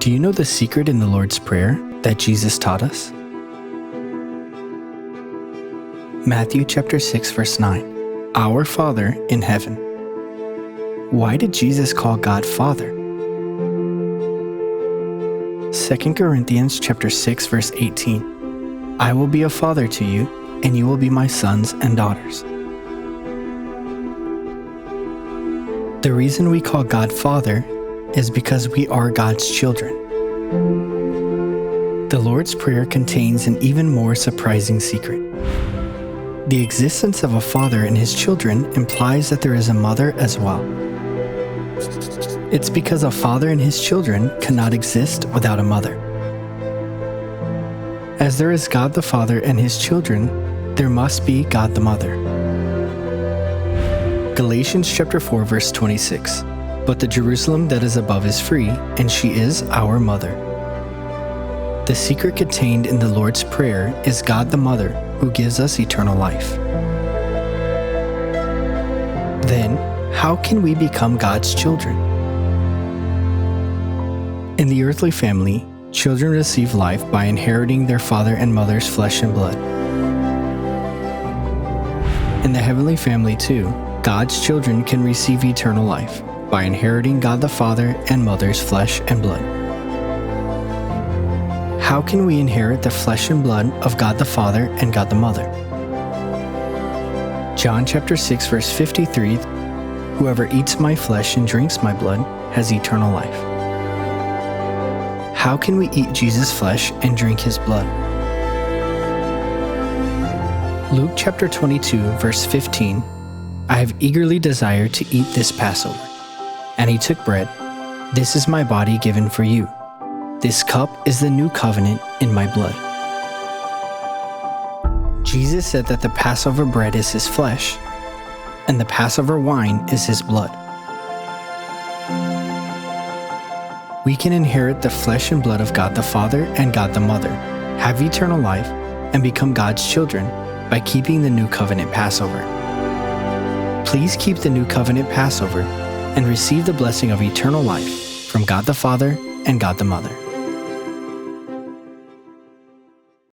Do you know the secret in the Lord's Prayer that Jesus taught us? Matthew chapter 6 verse 9. Our Father in heaven. Why did Jesus call God Father? 2 Corinthians chapter 6 verse 18. I will be a father to you, and you will be my sons and daughters. The reason we call God Father is because we are God's children. The Lord's Prayer contains an even more surprising secret. The existence of a father and his children implies that there is a mother as well. It's because a father and his children cannot exist without a mother. As there is God the Father and his children, there must be God the Mother. Galatians chapter 4 verse 26. But the Jerusalem that is above is free, and she is our mother. The secret contained in the Lord's Prayer is God the Mother, who gives us eternal life. Then, how can we become God's children? In the earthly family, children receive life by inheriting their father and mother's flesh and blood. In the heavenly family too, God's children can receive eternal life by inheriting God the Father and Mother's flesh and blood. How can we inherit the flesh and blood of God the Father and God the Mother? John chapter 6 verse 53, whoever eats my flesh and drinks my blood has eternal life. How can we eat Jesus' flesh and drink his blood? Luke chapter 22 verse 15, I have eagerly desired to eat this Passover. And he took bread. This is my body given for you. This cup is the new covenant in my blood. Jesus said that the Passover bread is his flesh, and the Passover wine is his blood. We can inherit the flesh and blood of God the Father and God the Mother, have eternal life, and become God's children by keeping the new covenant Passover. Please keep the new covenant Passover and receive the blessing of eternal life from God the Father and God the Mother.